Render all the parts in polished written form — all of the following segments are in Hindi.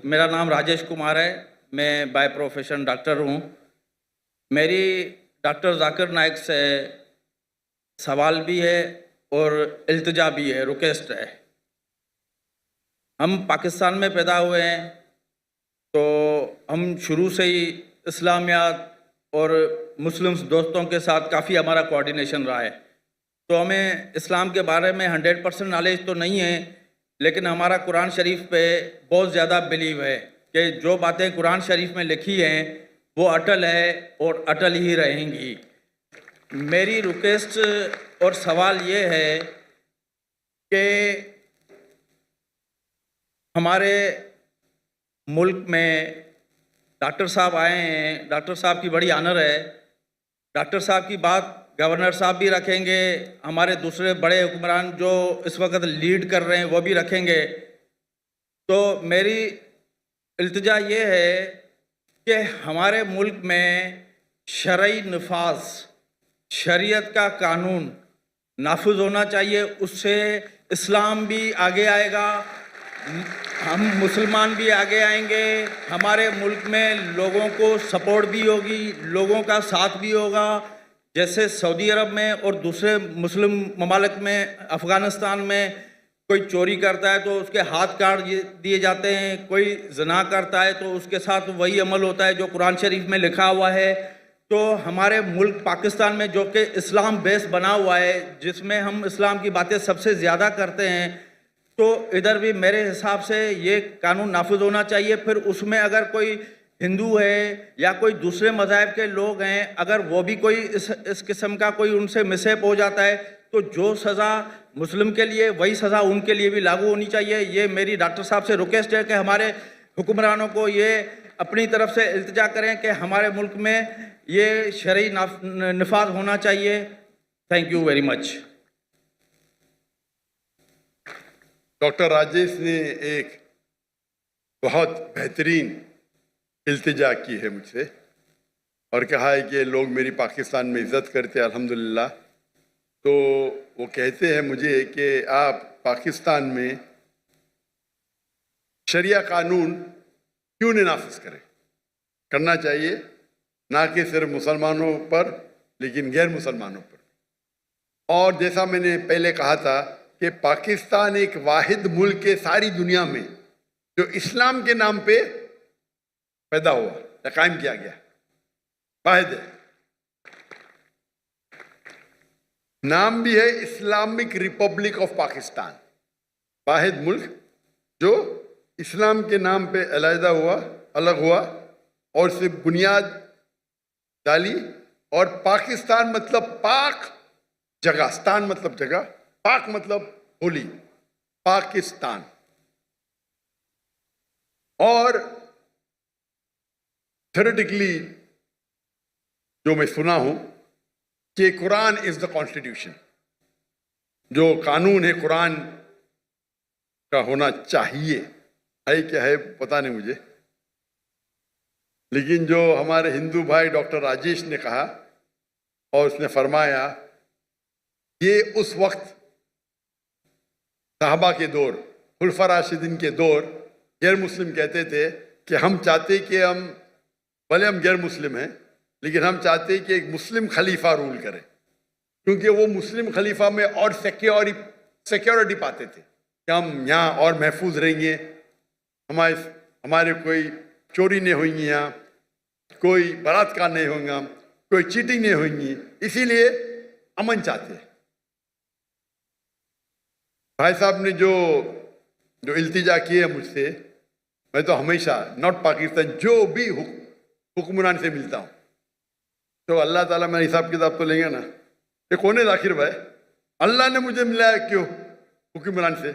मेरा नाम राजेश कुमार है। मैं बाय प्रोफेशन डॉक्टर हूँ। मेरी डॉक्टर जाकिर नाइक से सवाल भी है और इल्तिजा भी है, रिक्वेस्ट है। हम पाकिस्तान में पैदा हुए हैं, तो हम शुरू से ही इस्लामियात और मुस्लिम्स दोस्तों के साथ काफ़ी हमारा कोऑर्डिनेशन रहा है। तो हमें इस्लाम के बारे में 100% नॉलेज तो नहीं है, लेकिन हमारा कुरान शरीफ पे बहुत ज़्यादा बिलीव है कि जो बातें कुरान शरीफ में लिखी हैं वो अटल है और अटल ही रहेंगी। मेरी रिक्वेस्ट और सवाल ये है कि हमारे मुल्क में डॉक्टर साहब आए हैं, डॉक्टर साहब की बड़ी ऑनर है। डॉक्टर साहब की बात गवर्नर साहब भी रखेंगे, हमारे दूसरे बड़े हुक्मरान जो इस वक्त लीड कर रहे हैं वो भी रखेंगे। तो मेरी इल्तिजा ये है कि हमारे मुल्क में शरई नफाज, शरीयत का कानून नाफिज होना चाहिए। उससे इस्लाम भी आगे आएगा, हम मुसलमान भी आगे आएंगे, हमारे मुल्क में लोगों को सपोर्ट भी होगी, लोगों का साथ भी होगा। जैसे सऊदी अरब में और दूसरे मुस्लिम ममालिक में, अफ़गानिस्तान में कोई चोरी करता है तो उसके हाथ काट दिए जाते हैं, कोई ज़ना करता है तो उसके साथ वही अमल होता है जो कुरान शरीफ में लिखा हुआ है। तो हमारे मुल्क पाकिस्तान में, जो कि इस्लाम बेस बना हुआ है, जिसमें हम इस्लाम की बातें सबसे ज़्यादा करते हैं, तो इधर भी मेरे हिसाब से ये कानून नाफिज होना चाहिए। फिर उसमें अगर कोई हिंदू है या कोई दूसरे मज़ाहब के लोग हैं, अगर वो भी कोई इस किस्म का कोई उनसे मिसहैप हो जाता है, तो जो सज़ा मुस्लिम के लिए वही सज़ा उनके लिए भी लागू होनी चाहिए। ये मेरी डॉक्टर साहब से रिक्वेस्ट है कि हमारे हुक्मरानों को ये अपनी तरफ से इल्तिजा करें कि हमारे मुल्क में ये शरई नफाज होना चाहिए। Thank you very much. Doctor Rajesh ने एक बहुत बेहतरीन इल्तिजा की है मुझसे और कहा है कि लोग मेरी पाकिस्तान में इज़्ज़त करते हैं, अल्हम्दुलिल्लाह। तो वो कहते हैं मुझे कि आप पाकिस्तान में शरिया कानून क्यों नहीं नाफिज करें। करना चाहिए, ना कि सिर्फ मुसलमानों पर लेकिन गैर मुसलमानों पर। और जैसा मैंने पहले कहा था कि पाकिस्तान एक वाहिद मुल्क है सारी दुनिया में जो इस्लाम के नाम पे पैदा हुआ या कायम किया गया, वाहिद है। नाम भी है इस्लामिक रिपब्लिक ऑफ पाकिस्तान, वाहिद मुल्क जो इस्लाम के नाम पे अलहदा हुआ, अलग हुआ और सिर्फ बुनियाद डाली। और पाकिस्तान मतलब पाक जगह, स्तान मतलब जगह, पाक मतलब होली, पाकिस्तान। और थ्योरेटिकली जो मैं सुना हूं कि कुरान इज द कॉन्स्टिट्यूशन, जो कानून है कुरान का होना चाहिए। है क्या है पता नहीं मुझे, लेकिन जो हमारे हिंदू भाई डॉक्टर राजेश ने कहा और उसने फरमाया, ये उस वक्त साहबा के दौर, खुलफा राशिदीन के दौर, गैर मुस्लिम कहते थे कि हम चाहते कि हम, भले हम गैर मुस्लिम हैं लेकिन हम चाहते कि एक मुस्लिम खलीफा रूल करे, क्योंकि वो मुस्लिम खलीफा में और सिक्योरिटी पाते थे कि हम यहाँ और महफूज रहेंगे, हमारे कोई चोरी नहीं होंगी, यहाँ कोई बलात्कार नहीं होगा, कोई चीटिंग नहीं होगी, इसीलिए अमन चाहते हैं। भाई साहब ने जो इल्तिजा की है मुझसे, मैं तो हमेशा नॉट पाकिस्तान जो भी हुक्मरान से मिलता हूँ तो अल्लाह ताला मेरा हिसाब किताब तो लेंगे ना। ये कौन है जाकिर भाई? अल्लाह ने मुझे मिलाया क्यों हुक्मरान से?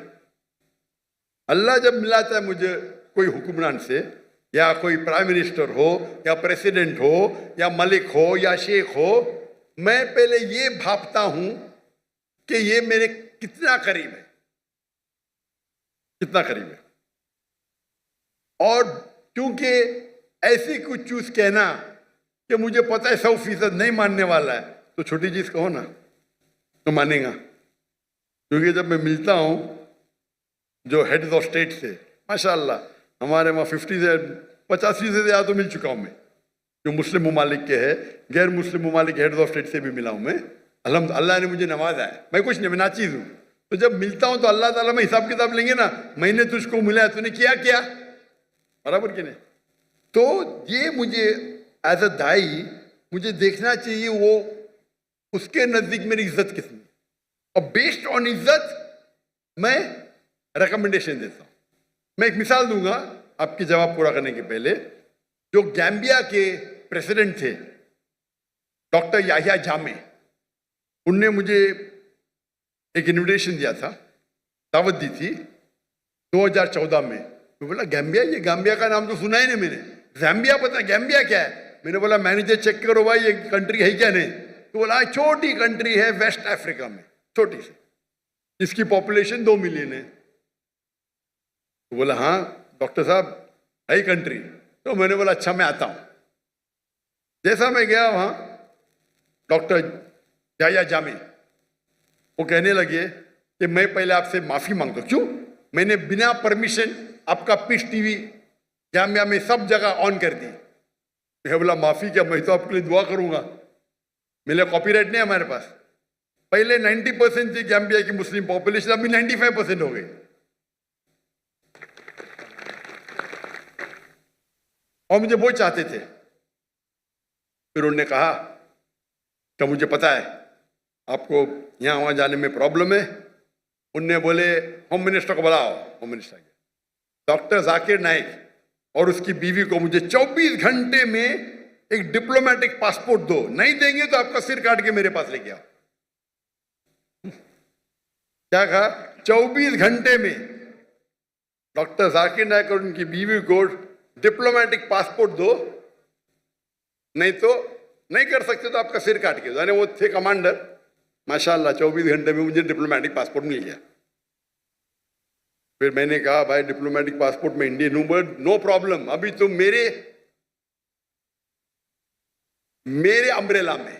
अल्लाह जब मिलाता है मुझे कोई हुक्मरान से, या कोई प्राइम मिनिस्टर हो या प्रेसिडेंट हो या मलिक हो या शेख हो, मैं पहले ये भापता हूं कि ये मेरे कितना करीब है, कितना करीब है। और क्योंकि ऐसी कुछ चीज कहना कि मुझे पता है 100% नहीं मानने वाला है, तो छोटी चीज कहो ना तो मानेगा। क्योंकि जब मैं मिलता हूं जो हेड ऑफ स्टेट से, माशाल्लाह हमारे वहाँ 50 से 85 से ज़्यादा तो मिल चुका हूँ मैं, जो मुस्लिम ममालिक के है, गैर मुस्लिम ममालिक हेड ऑफ स्टेट से भी मिला हूँ मैं। अल्लाह ने मुझे नवाजा है, मैं कुछ नहीं, मैं नाचीज़ हूँ। तो जब मिलता हूँ तो अल्लाह ताला में हिसाब किताब लेंगे ना, मैंने तुझको मिला, तूने किया क्या, बराबर कि नहीं। तो ये मुझे एज अ दाई मुझे देखना चाहिए वो उसके नज़दीक मेरी इज्जत कितनी, और बेस्ड ऑन इज्जत मैं रिकमेंडेशन देता हूँ। मैं एक मिसाल दूंगा आपकी जवाब पूरा करने के पहले। जो गैम्बिया के प्रेसिडेंट थे डॉक्टर याहिया जामे, उनने मुझे एक इनविटेशन दिया था, दावत दी थी 2014 में। मैं बोला गैम्बिया, ये गैम्बिया का नाम तो सुना ही नहीं मैंने, ज़ैम्बिया पता, गैम्बिया क्या है। मैंने बोला मैनेजर चेक करो भाई ये कंट्री है क्या नहीं। तो बोला छोटी कंट्री है वेस्ट अफ्रीका में, छोटी सी, इसकी पॉपुलेशन 2 मिलियन है। तो बोला हाँ डॉक्टर साहब है कंट्री। तो मैंने बोला अच्छा मैं आता हूँ। जैसा मैं गया वहाँ, डॉक्टर याहिया जामे वो कहने लगे कि मैं पहले आपसे माफ़ी मांगता हूँ। क्यों? मैंने बिना परमिशन आपका पीस टीवी जामिया में सब जगह ऑन कर दी। मैं बोला माफ़ी क्या, मैं तो आपके लिए दुआ करूँगा, मेरे कॉपीराइट नहीं है हमारे पास। पहले 90% थी गैम्बिया की मुस्लिम पॉपुलेशन, अभी 95% हो गई। और मुझे वो चाहते थे। फिर उन्होंने कहा कि मुझे पता है आपको यहाँ वहाँ जाने में प्रॉब्लम है। उनने बोले होम मिनिस्टर को बुलाओ। होम मिनिस्टर गया, डॉक्टर जाकिर नाइक और उसकी बीवी को मुझे 24 घंटे में एक डिप्लोमेटिक पासपोर्ट दो, नहीं देंगे तो आपका सिर काट के मेरे पास लेके आओ। क्या कहा? 24 घंटे में डॉक्टर जाकिर नाइक और उनकी बीवी को डिप्लोमेटिक पासपोर्ट दो, नहीं तो नहीं कर सकते तो आपका सिर काट के। यानी वो थे कमांडर, माशाल्लाह 24 घंटे में मुझे डिप्लोमेटिक पासपोर्ट मिल गया। फिर मैंने कहा भाई डिप्लोमेटिक पासपोर्ट में इंडियन हूं, बट नो प्रॉब्लम, अभी तुम मेरे अम्ब्रेला में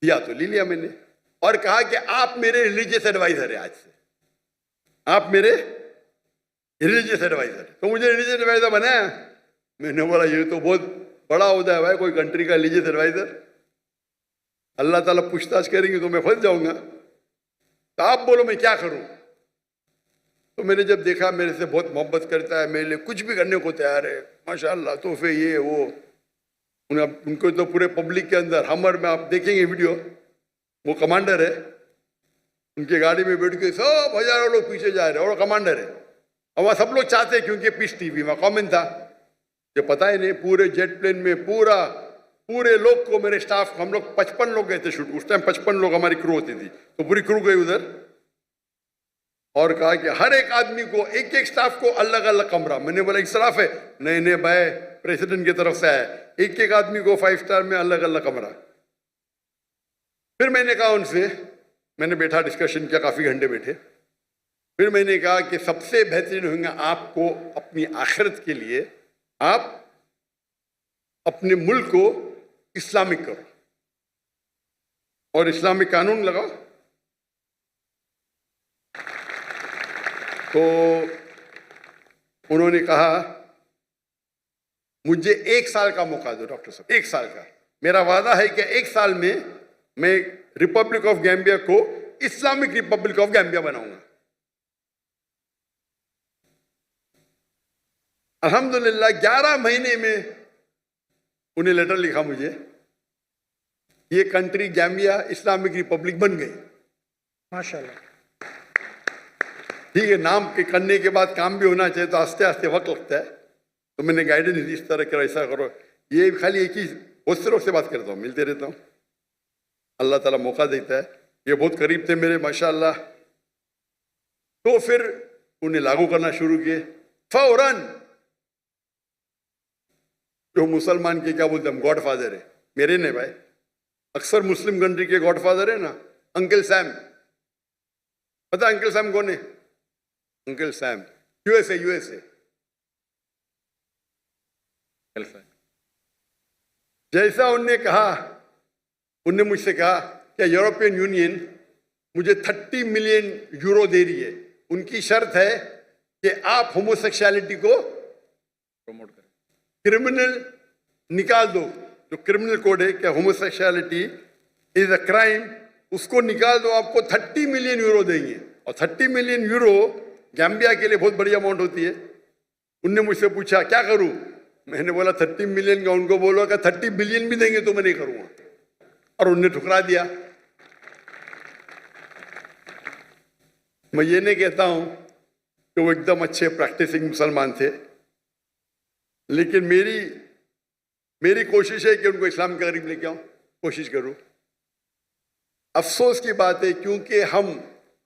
दिया तो ले लिया मैंने, और कहा कि आप मेरे रिलीजियस एडवाइजर है, आज से आप मेरे रिलीजियस एडवाइजर। तो मुझे रिलीजियस एडवाइजर बनाया। मैंने बोला ये तो बहुत बड़ा होता है भाई, कोई कंट्री का रिलीजियस एडवाइजर। अल्लाह ताला पूछताछ करेंगे तो मैं फंस जाऊंगा, तो आप बोलो मैं क्या करूं। तो मैंने जब देखा मेरे से बहुत मोहब्बत करता है, मेरे लिए कुछ भी करने को तैयार है, माशाल्लाह, तोहफे ये वो। उनको तो पूरे पब्लिक के अंदर हमर में आप देखेंगे वीडियो, वो कमांडर है, उनकी गाड़ी में बैठ के सब हजारों लोग पीछे जा रहे हैं, और कमांडर है। और वहाँ सब लोग चाहते हैं क्योंकि पीस टीवी में कॉमन था। ये पता ही नहीं, पूरे जेट प्लेन में पूरे लोग को, मेरे स्टाफ, हम लोग 55 लोग गए थे शूट, उस टाइम 55 लोग हमारी क्रू होती थी, तो पूरी क्रू गई उधर। और कहा कि हर एक आदमी को, एक एक स्टाफ को अलग अलग कमरा। मैंने बोला इस्राफ है, नहीं भाई प्रेसिडेंट की तरफ से आया, एक एक आदमी को 5 स्टार में अलग अलग कमरा। फिर मैंने कहा उनसे, मैंने बैठा, डिस्कशन किया, काफी घंटे बैठे। फिर मैंने कहा कि सबसे बेहतरीन होगा आपको अपनी आखिरत के लिए आप अपने मुल्क को इस्लामिक करो और इस्लामिक कानून लगाओ। तो उन्होंने कहा मुझे 1 साल का मौका दो डॉक्टर साहब, 1 साल का। मेरा वादा है कि 1 साल में मैं रिपब्लिक ऑफ गैम्बिया को इस्लामिक रिपब्लिक ऑफ गैम्बिया बनाऊंगा। अल्हम्दुलिल्लाह 11 महीने में उन्हें लेटर लिखा मुझे, ये कंट्री गैम्बिया इस्लामिक रिपब्लिक बन गई, माशाल्लाह। ठीक है, नाम के करने के बाद काम भी होना चाहिए, तो आस्ते आस्ते वक्त लगता है। तो मैंने गाइडेंस दी, इस तरह करो, ऐसा करो। ये खाली एक ही, बहुत से लोग से बात करता हूँ, मिलते रहता हूँ, अल्लाह ताला मौका देता है। ये बहुत करीब थे मेरे माशाल्लाह। तो फिर उन्हें लागू करना शुरू किए फौरन। जो मुसलमान के क्या बोलते हैं, गॉड फादर है, मेरे नहीं भाई, अक्सर मुस्लिम कंट्री के गॉड फादर है ना, अंकल सैम। पता अंकल सैम कौन है? Uncle Sam USA. जैसा उनने कहा, उनने मुझसे कहा कि यूरोपियन यूनियन मुझे 30 मिलियन यूरो दे रही है, उनकी शर्त है कि आप होमोसेक्सुअलिटी को प्रमोट करें। क्रिमिनल निकाल दो, जो क्रिमिनल कोड है कि होमोसेक्सुअलिटी इज अ क्राइम, उसको निकाल दो, आपको 30 मिलियन यूरो देंगे। और 30 मिलियन यूरो गैम्बिया के लिए बहुत बड़ी अमाउंट होती है। उनने मुझसे पूछा क्या करूं, मैंने बोला 30 मिलियन का, उनको बोला कि 30 बिलियन भी देंगे तो मैं नहीं करूंगा, और उनने ठुकरा दिया। मैं ये नहीं कहता हूं कि वो एकदम अच्छे प्रैक्टिसिंग मुसलमान थे, लेकिन मेरी कोशिश है कि उनको इस्लाम के करीब लेके आऊं, कोशिश करूं। अफसोस की बात है क्योंकि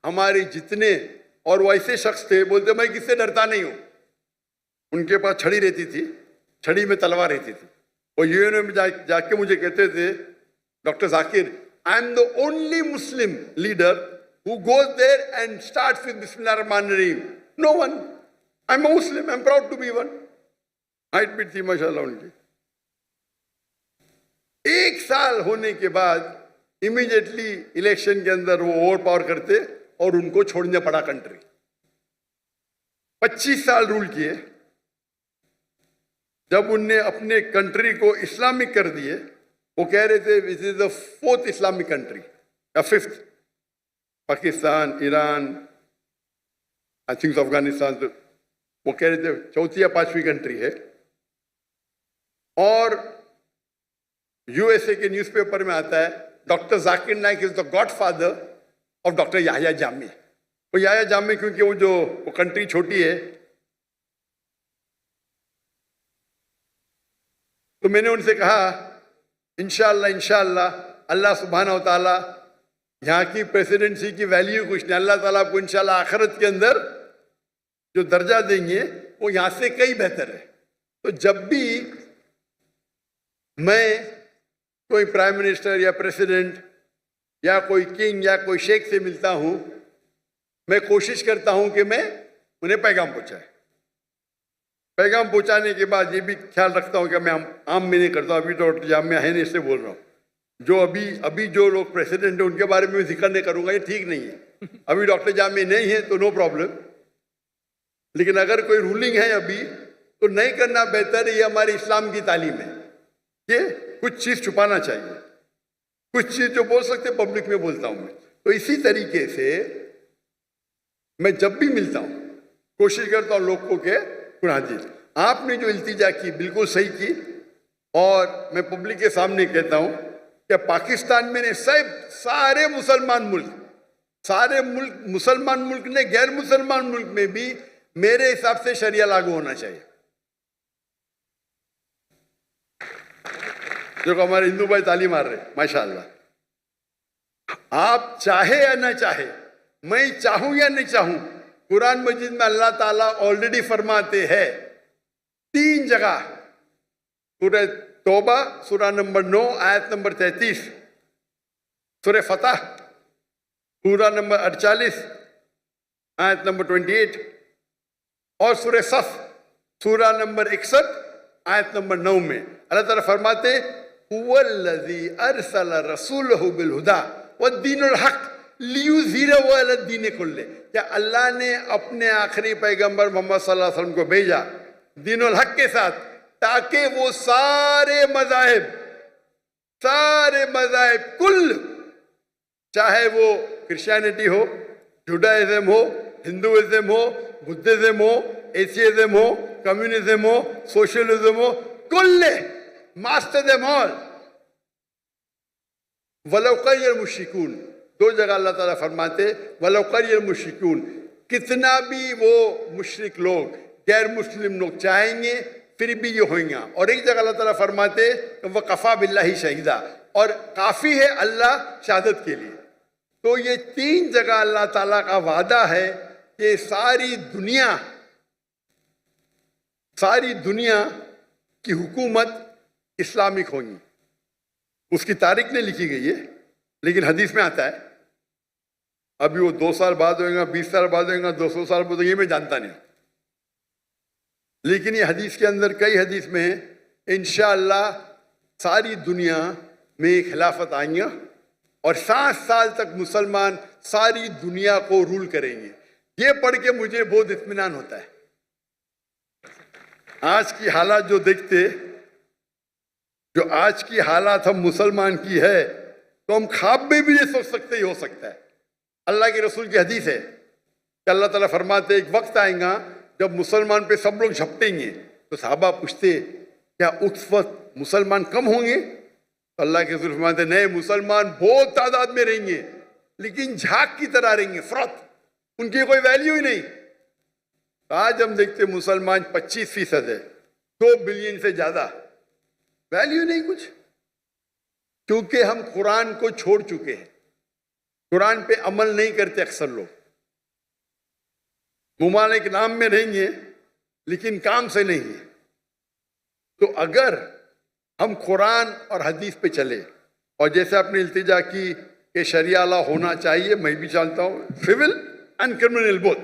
हमारे जितने, और वो ऐसे शख्स थे, बोलते मैं किससे डरता नहीं हूं। उनके पास छड़ी रहती थी, छड़ी में तलवार रहती थी। और यूएनओ में जाके मुझे कहते थे, doctor Zakir, I am the only Muslim leader who goes there and starts with Bismillah Rahman Rahim. No one. I'm a Muslim. I'm proud to be one. Height भी थी माशाल्लाह उनकी। एक साल होने के बाद इमीडिएटली इलेक्शन के अंदर वो ओवर पावर करते और उनको छोड़ने पड़ा कंट्री। 25 साल रूल किए। जब उनने अपने कंट्री को इस्लामिक कर दिए, वो कह रहे थे this is the 4th Islamic country या 5th, Pakistan, Iran, I think Afghanistan, तो वो कह रहे थे 4th या 5वीं कंट्री है। और यूएसए के न्यूज़पेपर में आता है doctor Zakir Naik is the godfather of doctor Yahya Jami. वो याह्या जामी क्योंकि वो कंट्री छोटी है, तो मैंने उनसे कहा इंशाअल्लाह अल्लाह सुब्हानहू व तआला, यहाँ की प्रेसिडेंसी की वैल्यू कुछ नहीं, अल्लाह ताला आपको इंशाअल्लाह आखिरत के अंदर जो दर्जा देंगे वो यहाँ से कई बेहतर है। तो जब भी मैं कोई प्राइम मिनिस्टर या प्रेसिडेंट या कोई किंग या कोई शेख से मिलता हूँ, मैं कोशिश करता हूँ कि मैं उन्हें पैगाम पहुँचाए। पैगाम पहुँचाने के बाद ये भी ख्याल रखता हूँ कि मैं आम में नहीं करता हूँ। अभी तो जामिया है नहीं, इससे बोल रहा हूँ। जो अभी जो लोग प्रेसिडेंट है उनके बारे में जिक्र नहीं करूँगा, ये ठीक नहीं है। अभी डॉक्टर जामिया नहीं है तो नो प्रॉब्लम, लेकिन अगर कोई रूलिंग है अभी तो नहीं करना बेहतर है। ये हमारे इस्लाम की तालीम है कि कुछ चीज़ छुपाना चाहिए, कुछ चीज़ जो बोल सकते पब्लिक में बोलता हूँ मैं। तो इसी तरीके से मैं जब भी मिलता हूँ कोशिश करता हूँ लोग को के हाँ जी आपने जो इल्तिजा की बिल्कुल सही की। और मैं पब्लिक के सामने कहता हूँ कि पाकिस्तान में ने सारे मुसलमान मुल्क ने गैर मुसलमान मुल्क में भी मेरे हिसाब से शरिया लागू होना चाहिए। जो हमारे हिंदू भाई ताली मार रहे माशाअल्लाह। आप चाहे या ना चाहे, मैं चाहूं या नहीं चाहूं, कुरान मजीद में अल्लाह ताला ऑलरेडी फरमाते हैं 3 जगह, सूरह तौबा सूरह नंबर 9 आयत नंबर 33, सूरह फतह सूरह नंबर 48 आयत नंबर 28 और सूरह सफ सूरह नंबर 61 आयत नंबर 9 में अल्लाह ताला फरमाते हुवल्लज़ी अरसल रसूलहु बिल हुदा वद्दीनुल हक लियुज़हिरहु अलद्दीन कुल्ले। क्या अल्लाह ने अपने आखिरी पैगंबर मोहम्मद सल्लल्लाहु अलैहि वसल्लम को भेजा दीनुल हक के साथ, ताकि वो सारे मज़ाहिब कुल, चाहे वो क्रिश्चियनिटी हो, जुडाइज्म हो, हिंदुइज्म हो, बुद्धिज्म हो, एथियज्म हो, कम्युनिज्म हो, सोशलिज्म हो, कुल्ले मास्टर देम ऑल वलौ करियल मुश्रिकून। 2 जगह अल्लाह ताला फरमाते वलौ करियल मुश्रिकून, कितना भी वो मुश्रिक लोग गैर मुस्लिम लोग चाहेंगे फिर भी ये होंगे। और एक जगह अल्लाह ताला फरमाते वह कफ़ा बिल्लाही शहीदा, और काफ़ी है अल्लाह शहादत के लिए। तो ये 3 जगह अल्लाह ताला का वादा है कि सारी दुनिया की हुकूमत इस्लामिक होगी। उसकी तारीख नहीं लिखी गई है, लेकिन हदीस में आता है। अभी वो 2 साल बाद होगा, 20 साल बाद होगा, 200 साल बाद, ये मैं जानता नहीं, लेकिन ये हदीस के अंदर कई हदीस में है इंशाअल्लाह सारी दुनिया में खिलाफत आएंगे और 7 साल तक मुसलमान सारी दुनिया को रूल करेंगे। ये पढ़ के मुझे बहुत इत्मीनान होता है। आज की हालात जो देखते, जो आज की हालात हम मुसलमान की है, तो हम ख्वाब में भी ये सोच सकते ही हो सकता है। अल्लाह के रसूल की हदीस है कि अल्लाह ताला फरमाते एक वक्त आएगा जब मुसलमान पे सब लोग झपटेंगे, तो साहबा पूछते क्या उस वक्त मुसलमान कम होंगे? तो अल्लाह के रसूल फरमाते नहीं, मुसलमान बहुत तादाद में रहेंगे, लेकिन झाग की तरह रहेंगे, फ्रॉथ, उनकी कोई वैल्यू ही नहीं। तो आज हम देखते मुसलमान 25% है, 2 बिलियन से ज्यादा, वैल्यू नहीं कुछ, क्योंकि हम कुरान को छोड़ चुके हैं, कुरान पे अमल नहीं करते। अक्सर लोग मुमालिक नाम में रहेंगे लेकिन काम से नहीं है। तो अगर हम कुरान और हदीस पे चले, और जैसे आपने इल्तिजा की कि शरिया लॉ होना चाहिए, मैं भी जानता हूं, सिविल एंड क्रिमिनल बोथ,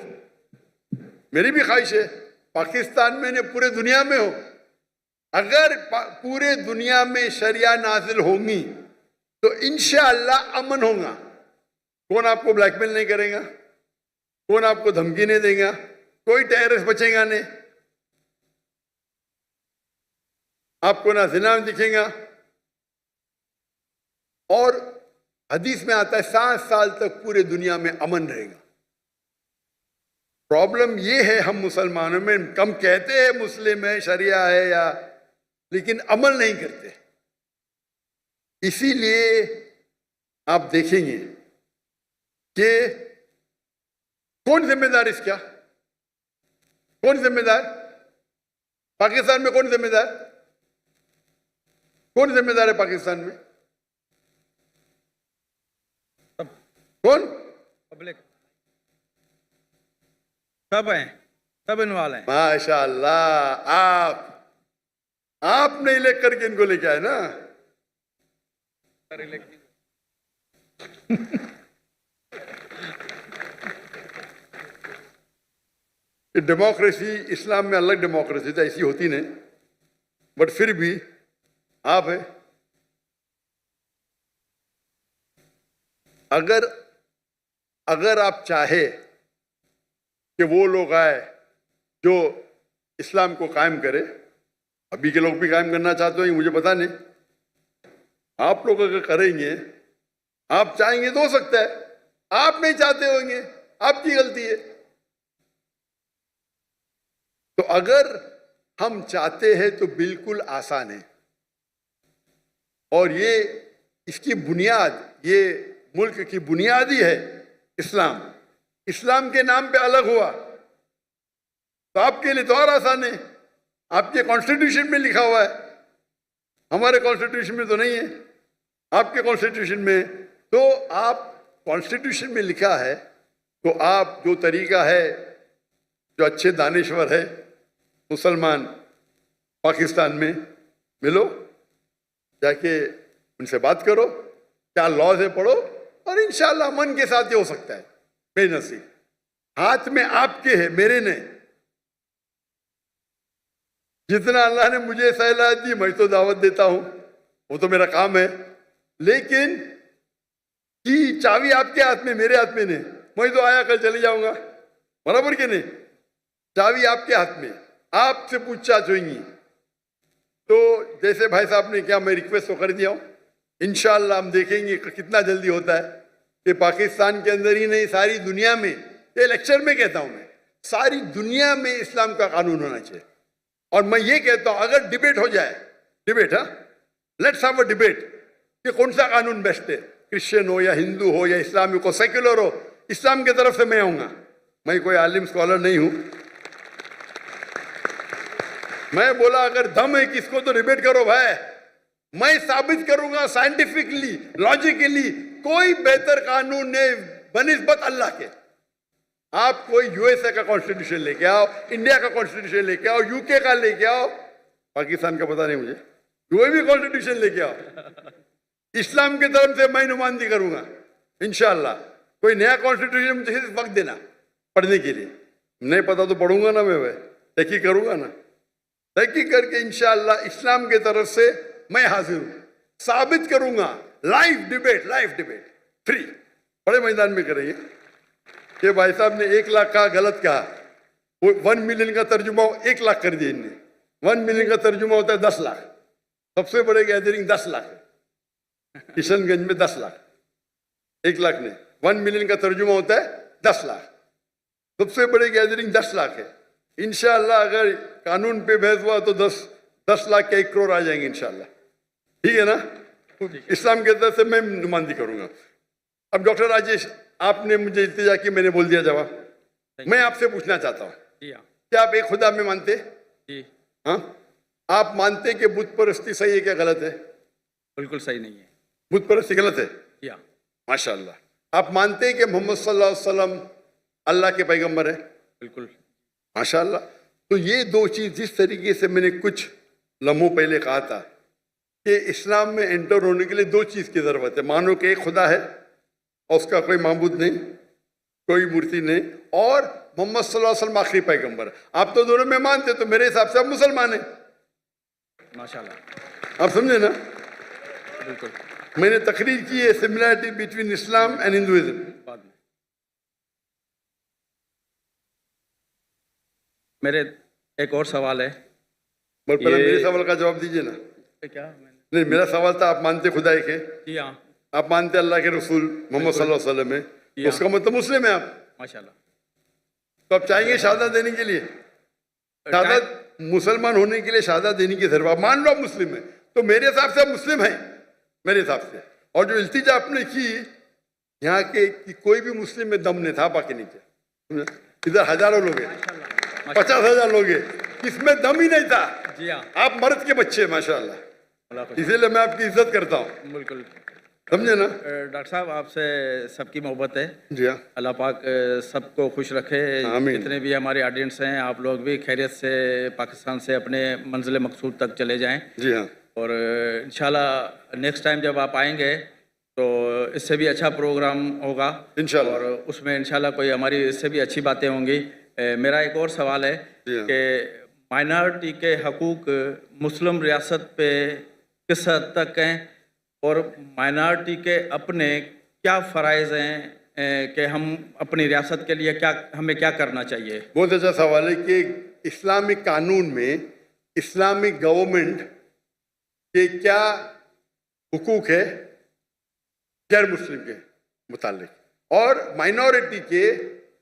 मेरी भी ख्वाहिश है पाकिस्तान में ने पूरे दुनिया में हो। अगर पूरे दुनिया में शरिया नाजिल होंगी तो इंशाअल्लाह अमन होगा। कौन आपको ब्लैकमेल नहीं करेगा, कौन आपको धमकी नहीं देगा, कोई टेररिस्ट बचेगा नहीं, आपको ना जिना दिखेगा। और हदीस में आता है 7 साल तक पूरे दुनिया में अमन रहेगा। प्रॉब्लम ये है हम मुसलमानों में, कम कहते हैं मुस्लिम है, शरिया है या, लेकिन अमल नहीं करते। इसीलिए आप देखेंगे कि कौन जिम्मेदार इसका, कौन जिम्मेदार? पाकिस्तान में कौन जिम्मेदार? कौन जिम्मेदार है पाकिस्तान में? कौन? पब्लिक, सब हैं, सब इन्वॉल्व हैं। माशाअल्लाह, आप नहीं लेकर के इनको लेके आए ना। डेमोक्रेसी इस्लाम में अलग डेमोक्रेसी तो ऐसी होती नहीं, बट फिर भी आप है। अगर आप चाहे कि वो लोग आए जो इस्लाम को कायम करे, अभी के लोग भी कायम करना चाहते हो मुझे पता नहीं, आप लोग अगर करेंगे, आप चाहेंगे तो हो सकता है, आप नहीं चाहते होंगे, आपकी गलती है। तो अगर हम चाहते हैं तो बिल्कुल आसान है, और ये इसकी बुनियाद, ये मुल्क की बुनियाद ही है इस्लाम। इस्लाम के नाम पे अलग हुआ तो आपके लिए तो और आसान है, आपके कॉन्स्टिट्यूशन में लिखा हुआ है, हमारे कॉन्स्टिट्यूशन में तो नहीं है, आपके कॉन्स्टिट्यूशन में। तो आप कॉन्स्टिट्यूशन में लिखा है, तो आप जो तरीका है, जो अच्छे दानिश्वर है मुसलमान पाकिस्तान में, मिलो, जाके उनसे बात करो, क्या लॉज है पढ़ो, और इंशाल्लाह मन के साथ ये हो सकता है। बेनसीब हाथ में आपके है, मेरे ने। जितना अल्लाह ने मुझे सहलायत दी मैं तो दावत देता हूं, वो तो मेरा काम है, लेकिन की चाबी आपके हाथ में, मेरे हाथ में नहीं। मैं तो आया कल चले जाऊंगा, बराबर के नहीं, चाबी आपके हाथ में, आपसे पूछताछ होगी। तो जैसे भाई साहब ने क्या, मैं रिक्वेस्ट तो कर दिया हूं, इंशाअल्लाह हम देखेंगे कितना जल्दी होता है कि पाकिस्तान के अंदर ही नहीं, सारी दुनिया में, ये लेक्चर में कहता हूं मैं, सारी दुनिया में इस्लाम का कानून होना चाहिए। और मैं ये कहता हूं अगर डिबेट हो जाए, debate, let's have a debate कि कौन सा कानून बेस्ट है, क्रिश्चियन हो या हिंदू हो या इस्लामिक हो, सेक्युलर हो, इस्लाम की तरफ से मैं आऊंगा। मैं कोई आलिम स्कॉलर नहीं हूं, मैं बोला अगर दम है किसको तो डिबेट करो भाई, मैं साबित करूंगा साइंटिफिकली, लॉजिकली, कोई बेहतर कानून नहीं बनिस्बत अल्लाह के। आप कोई यूएसए का कॉन्स्टिट्यूशन लेके आओ, इंडिया का कॉन्स्टिट्यूशन लेके आओ, यूके का लेके आओ, पाकिस्तान का पता नहीं मुझे, कोई भी कॉन्स्टिट्यूशन लेके आओ, इस्लाम की तरफ से मैं नुमाइंदगी करूंगा इंशाअल्लाह। कोई नया कॉन्स्टिट्यूशन मुझे वक्त देना पढ़ने के लिए, नहीं पता तो पढ़ूंगा ना मैं, तहकीक करूंगा ना, तहकीक करके इंशाअल्लाह इस्लाम की तरफ से मैं हाजिर हूं, साबित करूंगा। लाइव डिबेट फ्री, बड़े मैदान में करेंगे। कि भाई साहब ने 1 लाख कहा, गलत कहा। वो 1 मिलियन का तर्जुमा 1 लाख कर दिया इनने। 1 मिलियन का तर्जुमा होता है 10 लाख। सबसे बड़े गैदरिंग 10 लाख है, किशनगंज में 10 लाख, 1 लाख नहीं। 1 मिलियन का तर्जुमा होता है 10 लाख। सबसे बड़े गैदरिंग 10 लाख है। इंशाअल्लाह अगर कानून पे बहस हुआ तो 10 लाख के 1 करोड़ आ जाएंगे इंशाअल्लाह। ठीक है ना? इस्लाम के तरफ से मैं नुमाइंदगी करूंगा। अब डॉक्टर राजेश, आपने मुझे इल्तिजा की, मैंने बोल दिया जवाब। मैं आपसे पूछना चाहता हूँ, क्या आप एक खुदा में मानते? जी। हाँ, आप मानते कि बुत परस्ती सही है क्या गलत है? बिल्कुल सही नहीं है। बुत परस्ती गलत है? या माशाअल्लाह। आप मानते हैं कि मोहम्मद सल्लल्लाहु अलैहि वसल्लम अल्लाह के पैगंबर है? बिल्कुल। माशाअल्लाह। तो ये दो चीज, जिस तरीके से मैंने कुछ लम्हों पहले कहा था कि इस्लाम में एंटर होने के लिए 2 चीज की जरूरत है। मानो कि एक खुदा है और उसका कोई माबूद नहीं, कोई मूर्ति नहीं, और मोहम्मद सल्लल्लाहु अलैहि वसल्लम आखिरी पैगंबर। आप तो दोनों में मानते, तो मेरे हिसाब से आप मुसलमान हैं। माशाअल्लाह। आप समझे ना? बिल्कुल। मैंने तकरीर की है similarity between Islam and Hinduism. बाद में मेरे एक और सवाल है। पर पहले मेरे सवाल का जवाब दीजिए ना। क्या? नहीं, मेरा सवाल था, आप मानते खुदा एक है? जी हाँ। आप मानते अल्लाह के रसूल मोहम्मद सल्लल्लाहु अलैहि वसल्लम है, तो उसका मतलब मुस्लिम है आप। माशाअल्लाह। तो आप चाहेंगे शहादत देने के लिए? शहादत मुसलमान होने के लिए शहादत देने की जरूरत। मान लो आप मुस्लिम है, तो मेरे हिसाब से आप मुस्लिम हैं, मेरे हिसाब से। और जो इल्तिजा आपने की यहाँ के कि कोई भी मुस्लिम में दम नहीं था, बाकी नहीं किया। इधर हजारों लोग हैं, 50,000 लोग हैं, इसमें दम ही नहीं था। जी हाँ। आप मर्द के बच्चे हैं माशाअल्लाह, इसीलिए मैं आपकी इज्जत करता हूँ। बिल्कुल। समझे ना? डॉक्टर साहब, आपसे सबकी मोहब्बत है। जी हाँ। अल्लाह पाक सबको खुश रखे। आमीन। जितने भी हमारे ऑडियंस हैं, आप लोग भी खैरियत से पाकिस्तान से अपने मंजिल मकसूद तक चले जाएं। जी हाँ। और इंशाल्लाह नेक्स्ट टाइम जब आप आएंगे तो इससे भी अच्छा प्रोग्राम होगा इंशाल्लाह। और उसमें इंशाल्लाह कोई हमारी इससे भी अच्छी बातें होंगी। मेरा एक और सवाल है जी हाँ। कि माइनॉरिटी के हकूक़ मुस्लिम रियासत पे किस हद तक हैं और माइनॉरिटी के अपने क्या फ़राइज़ हैं कि हम अपनी रियासत के लिए हमें क्या करना चाहिए? बहुत अच्छा सवाल है कि इस्लामिक कानून में इस्लामिक गवर्नमेंट के क्या हुकूक है गैर मुस्लिम के मुतालिक, और माइनॉरिटी के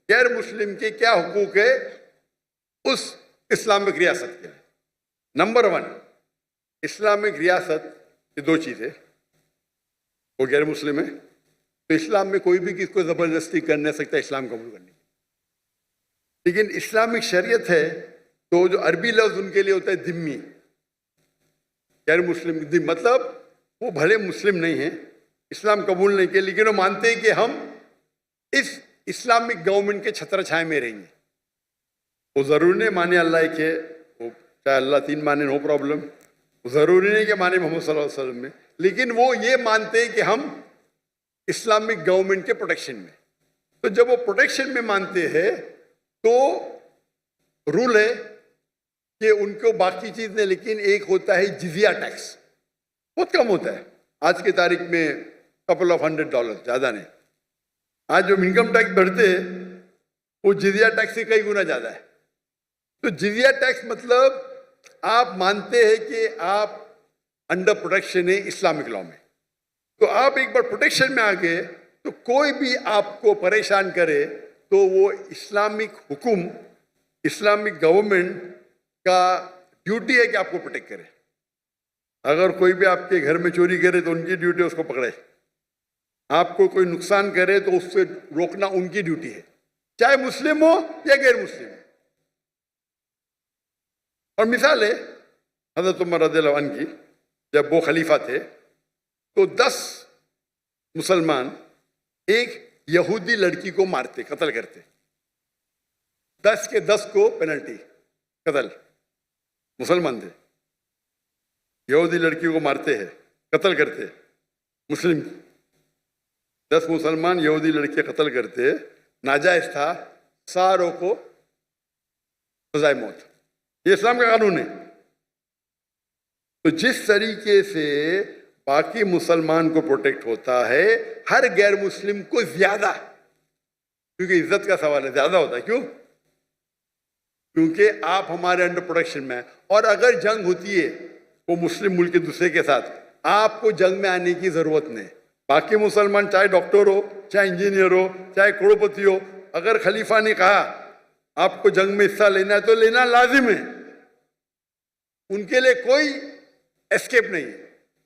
गैर मुस्लिम के क्या हुकूक है उस इस्लामिक रियासत के। नंबर 1, इस्लामिक रियासत ये 2 चीज़ें, वो गैर मुस्लिम है, तो इस्लाम में कोई भी किसको ज़बरदस्ती कर नहीं सकता इस्लाम कबूल करने की। लेकिन इस्लामिक शरीयत है तो जो अरबी लफ्ज़ उनके लिए होता है दिम्मी, गैर मुस्लिम। दिम मतलब वो भले मुस्लिम नहीं है, इस्लाम कबूल नहीं किया, लेकिन वो मानते हैं कि हम इस इस्लामिक गवर्नमेंट के छत्र छाए में रहेंगे। वो ज़रूरी नहीं माने अल्लाह एक है, वो चाहे अल्लाह 3 माने, नो प्रॉब्लम। ज़रूरी नहीं कि माने मोहम्मद सल्लल्लाहु अलैहि वसल्लम में, लेकिन वो ये मानते हैं कि हम इस्लामिक गवर्नमेंट के प्रोटेक्शन में। तो जब वो प्रोटेक्शन में मानते हैं तो रूल है कि उनको बाकी चीज़ नहीं, लेकिन एक होता है जिजिया टैक्स, बहुत कम होता है आज की तारीख में, कपल ऑफ $100, ज़्यादा नहीं। आज जो इनकम टैक्स बढ़ते हैं वो जिजिया टैक्स से कई गुना ज़्यादा है। तो जिजिया टैक्स मतलब आप मानते हैं कि आप अंडर प्रोटेक्शन है इस्लामिक लॉ में। तो आप एक बार प्रोटेक्शन में आ गए तो कोई भी आपको परेशान करे तो वो इस्लामिक हुकुम, इस्लामिक गवर्नमेंट का ड्यूटी है कि आपको प्रोटेक्ट करे। अगर कोई भी आपके घर में चोरी करे तो उनकी ड्यूटी है उसको पकड़े, आपको कोई नुकसान करे तो उससे रोकना उनकी ड्यूटी है, चाहे मुस्लिम हो या गैर मुस्लिम। और मिसाल है हज़रत उमर रज़ियल्लाहु अन्हु की, जब वो खलीफा थे तो 10 मुसलमान एक यहूदी लड़की को मारते, कत्ल करते, 10 के 10 को पेनल्टी, कत्ल। मुसलमान थे, यहूदी लड़की को मारते हैं, कत्ल करते, मुस्लिम 10 मुसलमान यहूदी लड़के कत्ल करते, नाजायज था, सारों को सजाए मौत। ये इस्लाम का कानून है। तो जिस तरीके से बाकी मुसलमान को प्रोटेक्ट होता है, हर गैर मुस्लिम को ज्यादा क्योंकि इज्जत का सवाल है, ज्यादा होता है। क्यों? क्योंकि आप हमारे अंडर प्रोटेक्शन में हैं। और अगर जंग होती है वो मुस्लिम मुल्क के दूसरे के साथ, आपको जंग में आने की जरूरत नहीं। बाकी मुसलमान चाहे डॉक्टर हो, चाहे इंजीनियर हो, चाहे करोड़पति हो, अगर खलीफा ने कहा आपको जंग में हिस्सा लेना है तो लेना लाजिम है, उनके लिए कोई एस्केप नहीं है।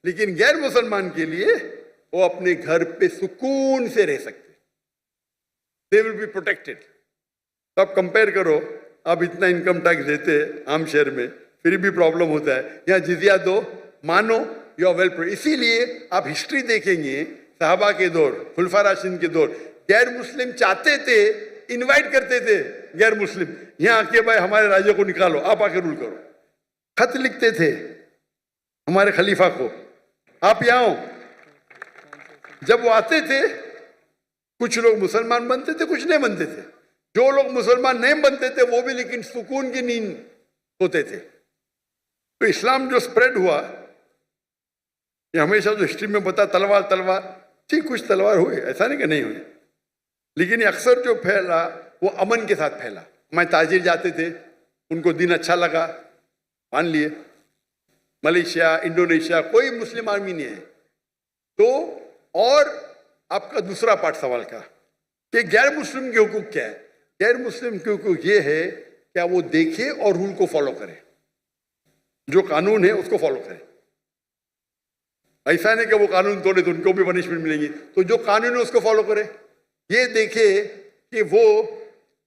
लेकिन गैर मुसलमान के लिए वो अपने घर पे सुकून से रह सकते, दे विल बी प्रोटेक्टेड। तो आप कंपेयर करो, आप इतना इनकम टैक्स देते हैं आम शहर में, फिर भी प्रॉब्लम होता है। यहाँ जिजिया दो, मानो यू आर वेल प्रोटेक्टेड। इसीलिए आप हिस्ट्री देखेंगे, सहाबा के दौर, खुलफा राशिदीन के दौर, गैर मुस्लिम चाहते थे, इनवाइट करते थे गैर मुस्लिम, यहाँ आके भाई हमारे राज्य को निकालो, आप आके रूल करो। खत लिखते थे हमारे खलीफा को, आप यहाँ हो। जब वो आते थे, कुछ लोग मुसलमान बनते थे, कुछ नहीं बनते थे। जो लोग मुसलमान नहीं बनते थे वो भी लेकिन सुकून की नींद सोते थे। तो इस्लाम जो स्प्रेड हुआ, ये हमेशा जो हिस्ट्री में बता तलवार तलवार, ठीक कुछ तलवार हुए, ऐसा नहीं कि नहीं हुए, लेकिन अक्सर जो फैला वो अमन के साथ फैला। हमारे ताजिर जाते थे, उनको दिन अच्छा लगा, मान लिए। मलेशिया, इंडोनेशिया, कोई मुस्लिम आर्मी नहीं है। तो और आपका दूसरा पार्ट सवाल का कि गैर मुस्लिम के हुकूक क्या है? गैर मुस्लिम के हुकूक ये है क्या वो देखे और रूल को फॉलो करे, जो कानून है उसको फॉलो करे। ऐसा नहीं कि वो कानून तोड़े तो उनको भी पनिशमेंट मिलेगी, तो जो कानून है उसको फॉलो करे। ये देखे कि वो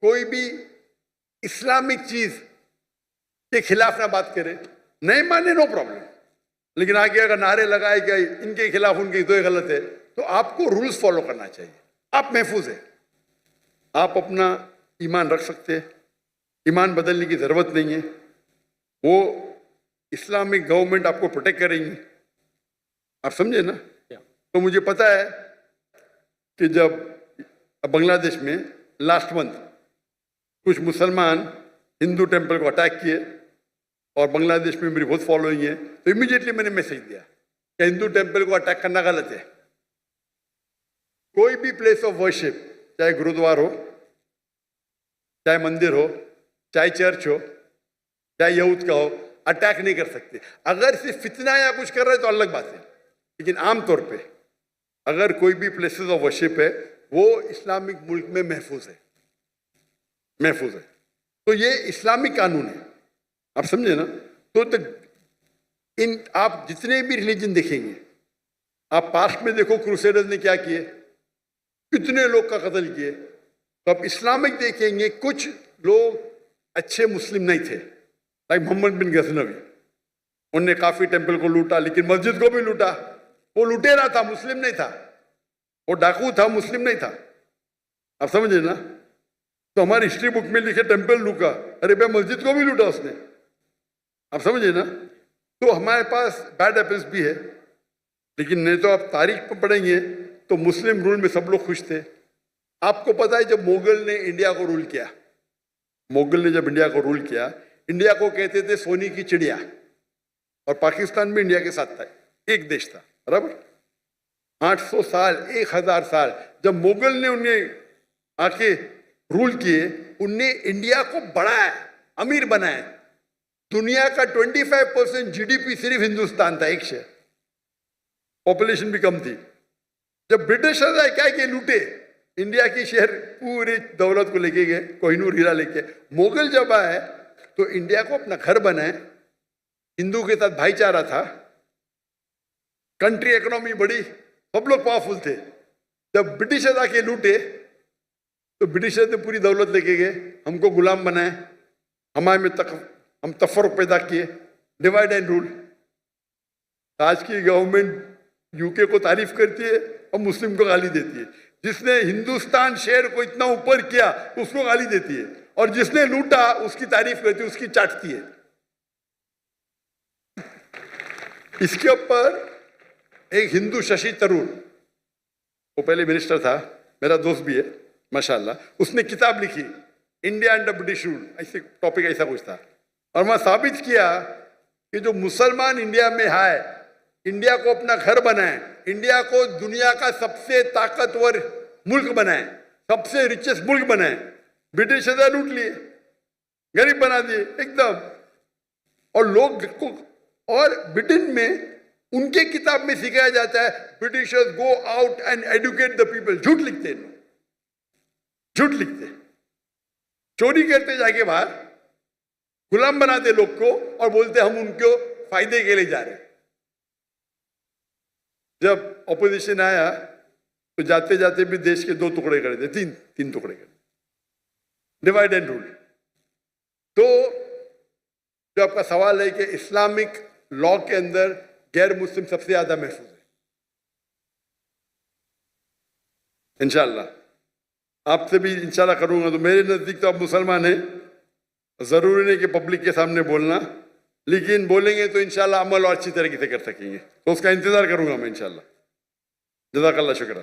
कोई भी इस्लामिक चीज के खिलाफ ना बात करे, नहीं माने नो प्रॉब्लम, लेकिन आगे अगर नारे लगाए कि इनके खिलाफ उनके तो गलत है, तो आपको रूल्स फॉलो करना चाहिए। आप महफूज है, आप अपना ईमान रख सकते हैं, ईमान बदलने की जरूरत नहीं है। वो इस्लामिक गवर्नमेंट आपको प्रोटेक्ट करेंगी, आप समझे ना। तो मुझे पता है कि जब बांग्लादेश में लास्ट मंथ कुछ मुसलमान हिंदू टेम्पल को अटैक किए और बांग्लादेश में मेरी बहुत फॉलोइंग है, तो इमीडिएटली मैंने मैसेज दिया कि हिंदू टेम्पल को अटैक करना गलत है। कोई भी प्लेस ऑफ वर्शिप, चाहे गुरुद्वार हो, चाहे मंदिर हो, चाहे चर्च हो, चाहे यहूद का हो, अटैक नहीं कर सकते। अगर सिर्फ फितना या कुछ कर रहे तो अलग बात है, लेकिन आमतौर पे अगर कोई भी प्लेसेस ऑफ वर्शिप है वो इस्लामिक मुल्क में महफूज है, महफूज है। तो ये इस्लामिक कानून है, आप समझे ना। तो इन आप जितने भी रिलीजन देखेंगे, आप पास्ट में देखो क्रूसेडर्स ने क्या किए, कितने लोग का कत्ल किए। तो आप इस्लामिक देखेंगे, कुछ लोग अच्छे मुस्लिम नहीं थे, लाइक मोहम्मद बिन गजनवी, उनने काफी टेम्पल को लूटा, लेकिन मस्जिद को भी लूटा। वो लुटेरा था, मुस्लिम नहीं था, वो डाकू था, मुस्लिम नहीं था, आप समझे ना। तो हमारी हिस्ट्री बुक में लिखे टेम्पल लूटा, अरे भाई मस्जिद को भी लूटा उसने, आप समझे ना। तो हमारे पास बैड एपल्स भी है, लेकिन नहीं तो आप तारीख पर पढ़ेंगे तो मुस्लिम रूल में सब लोग खुश थे। आपको पता है जब मुगल ने इंडिया को रूल किया, मुगल ने जब इंडिया को रूल किया, इंडिया को कहते थे सोने की चिड़िया, और पाकिस्तान भी इंडिया के साथ था, एक देश था, बराबर। 800 साल, 1000 साल जब मुगल ने उन्हें आके रूल किए, उनने इंडिया को बढ़ाया, अमीर बनाया। दुनिया का 25% जीडीपी सिर्फ हिंदुस्तान था, एक शहर, पॉपुलेशन भी कम थी। जब ब्रिटिशर्स आए क्या किए, लूटे इंडिया की शहर, पूरी दौलत को लेके गए, कोहिनूर हीरा लेके। मुगल जब आए तो इंडिया को अपना घर बनाए, हिंदू के साथ भाईचारा था, कंट्री इकोनॉमी बड़ी, सब लोग पावरफुल थे। जब ब्रिटिशर्स आके लूटे तो ब्रिटिशर्स ने पूरी दौलत लेके गए, हमको गुलाम बनाए, हमारे में हम तफर्रुक पैदा किए, डिवाइड एंड रूल। आज की गवर्नमेंट यूके को तारीफ करती है और मुस्लिम को गाली देती है। जिसने हिंदुस्तान शहर को इतना ऊपर किया उसको गाली देती है, और जिसने लूटा उसकी तारीफ करती है, उसकी चाटती है। इसके ऊपर एक हिंदू शशि तरूर, वो पहले मिनिस्टर था, मेरा दोस्त भी है माशाल्लाह, उसने किताब लिखी इंडिया अंडर ब्रिटिश रूल, ऐसे टॉपिक ऐसा कुछ था। और वहां साबित किया कि जो मुसलमान इंडिया में है, इंडिया को अपना घर बनाए, इंडिया को दुनिया का सबसे ताकतवर मुल्क बनाए, सबसे रिचेस्ट मुल्क बनाए, ब्रिटिश ने लूट लिए, गरीब बना दिए एकदम। और लोग को, और ब्रिटेन में उनके किताब में सिखाया जाता है Britishers go out and educate the people. झूठ लिखते हैं लोग, झूठ लिखते, चोरी करते जाके बाहर, गुलाम बनाते लोग को और बोलते हम उनको फायदे के लिए जा रहे हैं। जब ऑपोजिशन आया तो जाते जाते भी देश के 2 टुकड़े कर दिए, तीन टुकड़े कर, डिवाइड एंड रूल। तो जो आपका सवाल है कि इस्लामिक लॉ के अंदर गैर मुस्लिम सबसे ज्यादा महफूज है, इंशाल्लाह आपसे भी इंशाल्लाह करूंगा। तो मेरे नजदीक तो आप मुसलमान हैं, जरूरी नहीं कि पब्लिक के सामने बोलना, लेकिन बोलेंगे तो इंशाल्लाह अमल और अच्छी तरीके से कर सकेंगे, तो उसका इंतजार करूंगा मैं इंशाल्लाह। जज़ाकल्लाह, शुक्र।